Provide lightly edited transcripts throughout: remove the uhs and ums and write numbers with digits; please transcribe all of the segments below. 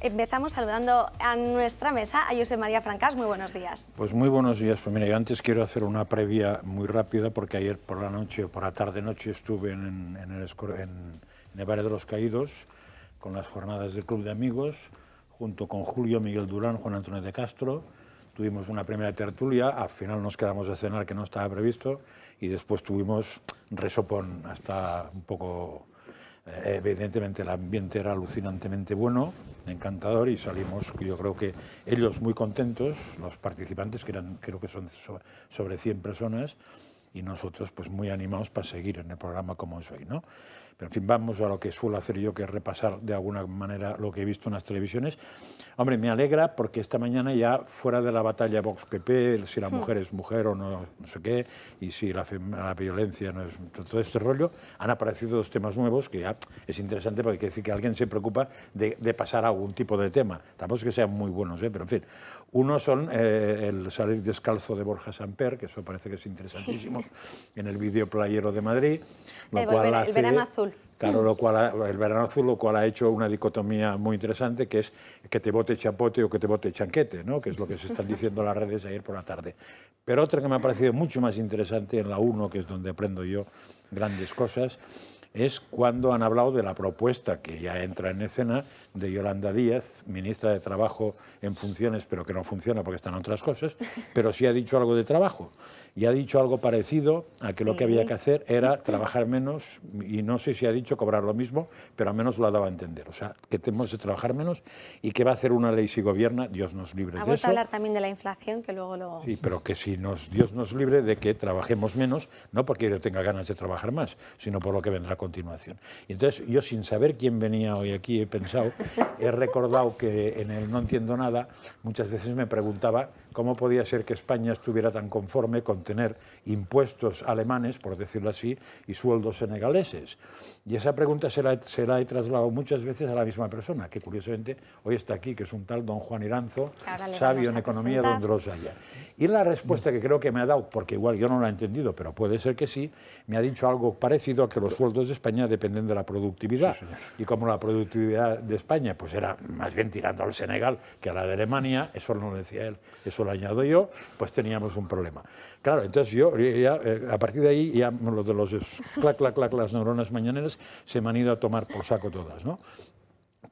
Empezamos saludando a nuestra mesa a Josep María Francas. Muy buenos días. Pues muy buenos días. Pues mira, yo antes quiero hacer una previa muy rápida porque ayer por la noche o por la tarde-noche estuve en el Valle de los Caídos con las jornadas del Club de Amigos junto con Julio, Miguel Durán, Juan Antonio de Castro. Tuvimos una primera tertulia, al final nos quedamos a cenar que no estaba previsto y después tuvimos resopón hasta un poco... Evidentemente el ambiente era alucinantemente bueno, encantador, y salimos, yo creo que ellos muy contentos, los participantes, que eran, creo que son sobre 100 personas, y nosotros pues muy animados para seguir en el programa como es hoy, ¿no? Pero en fin, vamos a lo que suelo hacer yo, que es repasar de alguna manera lo que he visto en las televisiones. Hombre, me alegra porque esta mañana ya fuera de la batalla Vox-PP, si la mujer es mujer o no, no sé qué, y si la violencia no es todo este rollo, han aparecido dos temas nuevos que ya es interesante porque quiere decir que alguien se preocupa de pasar a algún tipo de tema. Tampoco es que sean muy buenos, pero en fin. Uno son el salir descalzo de Borja Samper, que eso parece que es interesantísimo, en el vídeo playero de Madrid. El verano azul. Claro, el verano azul, lo cual ha hecho una dicotomía muy interesante, que es que te vote chapote o que te vote chanquete, ¿no? Que es lo que se están diciendo en las redes ayer por la tarde. Pero otra que me ha parecido mucho más interesante en la 1, que es donde aprendo yo grandes cosas, es cuando han hablado de la propuesta que ya entra en escena de Yolanda Díaz, ministra de Trabajo en funciones, pero que no funciona porque están otras cosas, pero sí ha dicho algo de trabajo. Y ha dicho algo parecido a que lo que había que hacer era trabajar menos, y no sé si ha dicho cobrar lo mismo, pero al menos lo ha dado a entender. O sea, que tenemos que trabajar menos y que va a hacer una ley si gobierna, Dios nos libre de eso. Vamos a hablar también de la inflación, que luego lo... Sí, pero que si Dios nos libre de que trabajemos menos, no porque yo tenga ganas de trabajar más, sino por lo que vendrá a continuación. Y entonces yo, sin saber quién venía hoy aquí, he recordado que en el No Entiendo Nada muchas veces me preguntaba cómo podía ser que España estuviera tan conforme con tener impuestos alemanes, por decirlo así, y sueldos senegaleses. Y esa pregunta se la he trasladado muchas veces a la misma persona, que curiosamente hoy está aquí, que es un tal don Juan Iranzo, sabio en economía, don Drosaya. Y la respuesta que creo que me ha dado, porque igual yo no la he entendido, pero puede ser que sí, me ha dicho algo parecido a que los sueldos de España dependen de la productividad. Sí, y como la productividad de España pues era más bien tirando al Senegal que a la de Alemania, eso no lo decía él, eso lo añado yo, pues teníamos un problema. Claro, entonces yo ya, a partir de ahí, ya lo de los clac, clac, clac, las neuronas mañaneras se me han ido a tomar por saco todas, ¿no?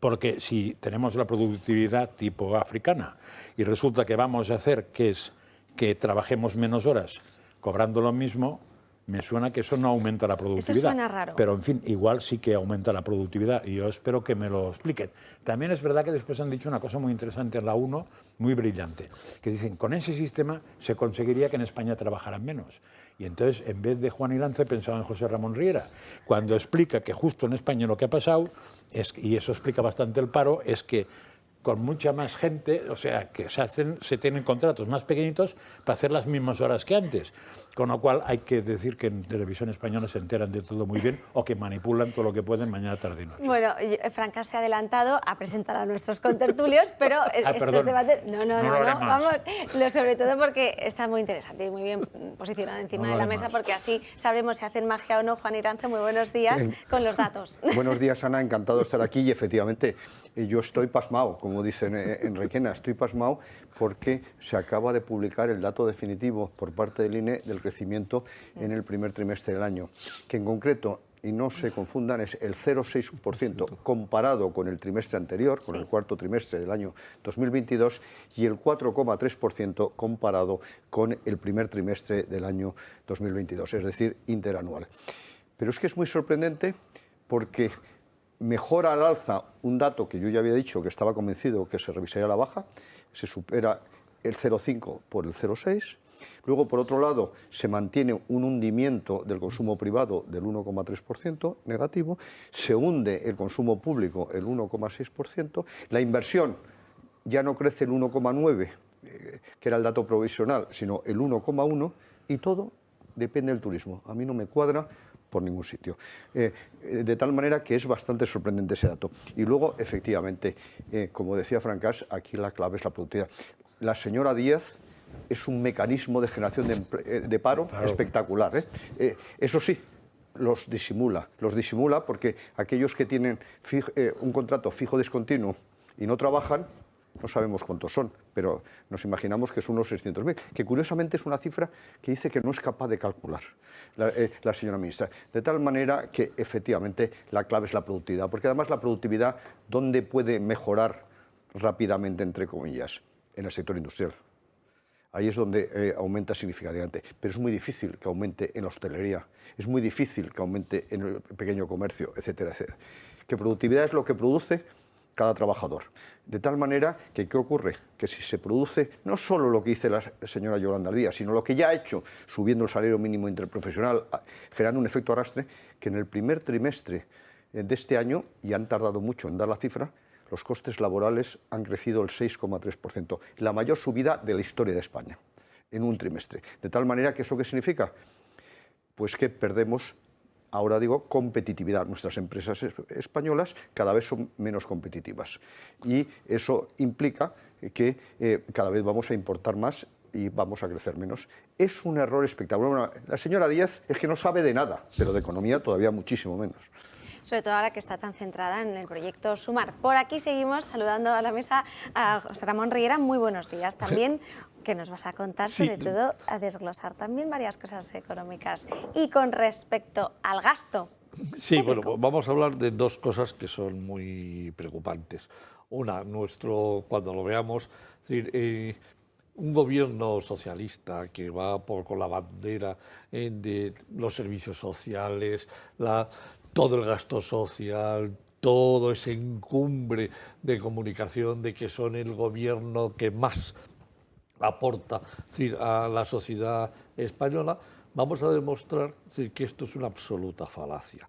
Porque si tenemos la productividad tipo africana y resulta que vamos a hacer que es que trabajemos menos horas cobrando lo mismo, me suena que eso no aumenta la productividad. Eso suena raro. Pero, en fin, igual sí que aumenta la productividad y yo espero que me lo expliquen. También es verdad que después han dicho una cosa muy interesante en la 1, muy brillante, que dicen, con ese sistema se conseguiría que en España trabajaran menos. Y entonces, en vez de Juan Iranzo, he pensado en José Ramón Riera, cuando explica que justo en España lo que ha pasado, y eso explica bastante el paro, es que con mucha más gente, o sea, que se tienen contratos más pequeñitos para hacer las mismas horas que antes. Con lo cual hay que decir que en televisión española se enteran de todo muy bien o que manipulan todo lo que pueden mañana, tarde y noche. Bueno, Francas se ha adelantado a presentar a nuestros contertulios, pero estos debates... No, vamos, sobre todo porque está muy interesante y muy bien posicionado encima de la mesa, porque así sabremos si hacen magia o no. Juan Iranzo, muy buenos días con los datos. Buenos días, Ana, encantado de estar aquí y efectivamente yo estoy pasmado, como dicen en Requena, estoy pasmado porque se acaba de publicar el dato definitivo por parte del INE del crecimiento en el primer trimestre del año, que en concreto, y no se confundan, es el 0,6% comparado con el trimestre anterior, con el cuarto trimestre del año 2022, y el 4,3% comparado con el primer trimestre del año 2022, es decir, interanual. Pero es que es muy sorprendente porque mejora al alza un dato que yo ya había dicho que estaba convencido que se revisaría a la baja, se supera el 0,5 por el 0,6. Luego, por otro lado, se mantiene un hundimiento del consumo privado del 1,3% negativo, se hunde el consumo público el 1,6%, la inversión ya no crece el 1,9%, que era el dato provisional, sino el 1,1%, y todo depende del turismo. A mí no me cuadra por ningún sitio. De tal manera que es bastante sorprendente ese dato. Y luego, efectivamente, como decía Francas, aquí la clave es la productividad. La señora Díaz es un mecanismo de generación de paro espectacular. Eso sí, los disimula porque aquellos que tienen un contrato fijo discontinuo y no trabajan, no sabemos cuántos son, pero nos imaginamos que son unos 600.000, que curiosamente es una cifra que dice que no es capaz de calcular la señora ministra. De tal manera que efectivamente la clave es la productividad, porque además la productividad, ¿dónde puede mejorar rápidamente, entre comillas? En el sector industrial. Ahí es donde aumenta significativamente, pero es muy difícil que aumente en la hostelería, es muy difícil que aumente en el pequeño comercio, etcétera, etcétera. Que productividad es lo que produce cada trabajador. De tal manera que, ¿qué ocurre? Que si se produce no solo lo que dice la señora Yolanda Díaz, sino lo que ya ha hecho, subiendo el salario mínimo interprofesional, generando un efecto arrastre, que en el primer trimestre de este año, y han tardado mucho en dar la cifra, los costes laborales han crecido el 6,3%, la mayor subida de la historia de España, en un trimestre. De tal manera que, ¿eso qué significa? Pues que perdemos, ahora digo, competitividad. Nuestras empresas españolas cada vez son menos competitivas y eso implica que cada vez vamos a importar más y vamos a crecer menos. Es un error espectacular. Bueno, la señora Díaz es que no sabe de nada, pero de economía todavía muchísimo menos. Sobre todo ahora que está tan centrada en el proyecto Sumar. Por aquí seguimos saludando a la mesa a José Ramón Riera. Muy buenos días también, que nos vas a contar, sobre todo a desglosar también varias cosas económicas. Y con respecto al gasto Sí, público. bueno, vamos a hablar de dos cosas que son muy preocupantes. Una, cuando lo veamos, es decir, un gobierno socialista que va con la bandera de los servicios sociales, todo el gasto social, todo ese encumbre de comunicación de que son el gobierno que más aporta, es decir, a la sociedad española, vamos a demostrar, es decir, que esto es una absoluta falacia.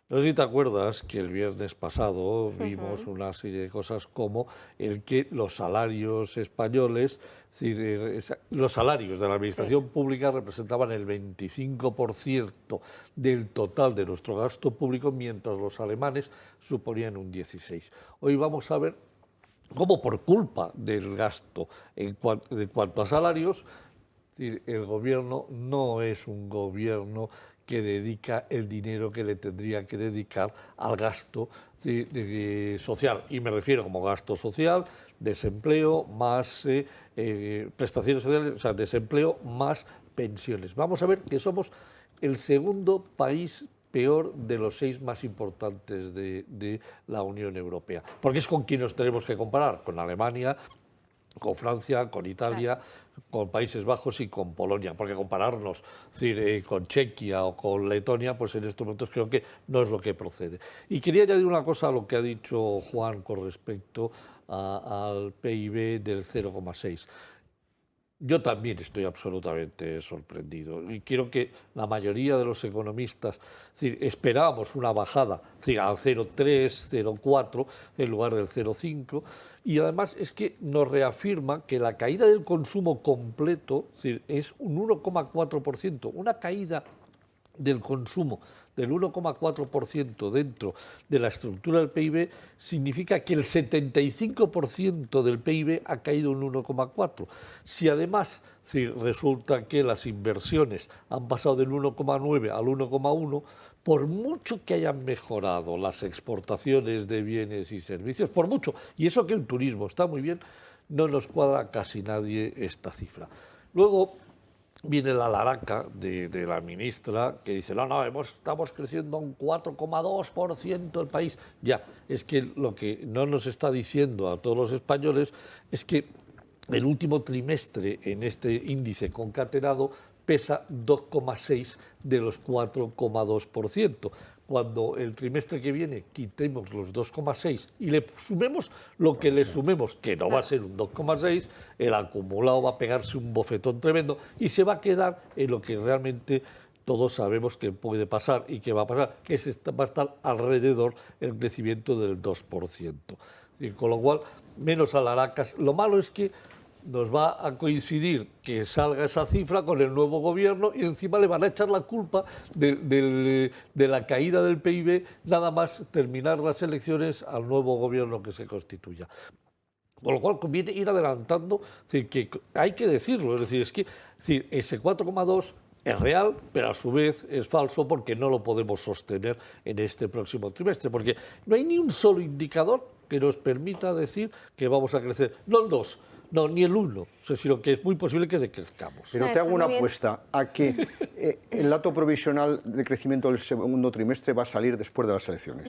No sé si te acuerdas que el viernes pasado vimos una serie de cosas como el que los salarios españoles, es decir, los salarios de la administración pública representaban el 25% del total de nuestro gasto público, mientras los alemanes suponían un 16%. Hoy vamos a ver cómo, por culpa del gasto en cuanto a salarios, el gobierno no es un gobierno que dedica el dinero que le tendría que dedicar al gasto social. Y me refiero como gasto social, desempleo más prestaciones sociales, o sea, desempleo más pensiones. Vamos a ver que somos el segundo país peor de los 6 más importantes de la Unión Europea. Porque es con quien nos tenemos que comparar, con Alemania, con Francia, con Italia, con Países Bajos y con Polonia, porque compararnos, es decir, con Chequia o con Letonia, pues en estos momentos creo que no es lo que procede. Y quería añadir una cosa a lo que ha dicho Juan con respecto al PIB del 0,6. Yo también estoy absolutamente sorprendido y quiero que la mayoría de los economistas, es decir, esperábamos una bajada, es decir, al 0,3, 0,4 en lugar del 0,5, y además es que nos reafirma que la caída del consumo completo, es decir, es un 1,4%, una caída del consumo del 1,4% dentro de la estructura del PIB significa que el 75% del PIB ha caído un 1,4%. Si además resulta que las inversiones han pasado del 1,9 al 1,1, por mucho que hayan mejorado las exportaciones de bienes y servicios, por mucho, y eso que el turismo está muy bien, no nos cuadra casi nadie esta cifra. Luego viene la laraca de la ministra que dice, no, estamos creciendo un 4,2% el país. Ya, es que lo que no nos está diciendo a todos los españoles es que el último trimestre en este índice concatenado pesa 2,6 de los 4,2%. Cuando el trimestre que viene quitemos los 2,6 y le sumemos lo que le sumemos, que no va a ser un 2,6, el acumulado va a pegarse un bofetón tremendo y se va a quedar en lo que realmente todos sabemos que puede pasar y que va a pasar, que va a estar alrededor el crecimiento del 2%. Y con lo cual, menos alaracas. Lo malo es que nos va a coincidir que salga esa cifra con el nuevo gobierno y encima le van a echar la culpa de la caída del PIB nada más terminar las elecciones al nuevo gobierno que se constituya. Con lo cual conviene ir adelantando, es decir, que hay que decirlo, es decir, ese 4,2 es real, pero a su vez es falso porque no lo podemos sostener en este próximo trimestre, porque no hay ni un solo indicador que nos permita decir que vamos a crecer, no el 2, no, ni el 1, sino que es muy posible que decrezcamos. Pero te hago una apuesta a que el dato provisional de crecimiento del segundo trimestre va a salir después de las elecciones.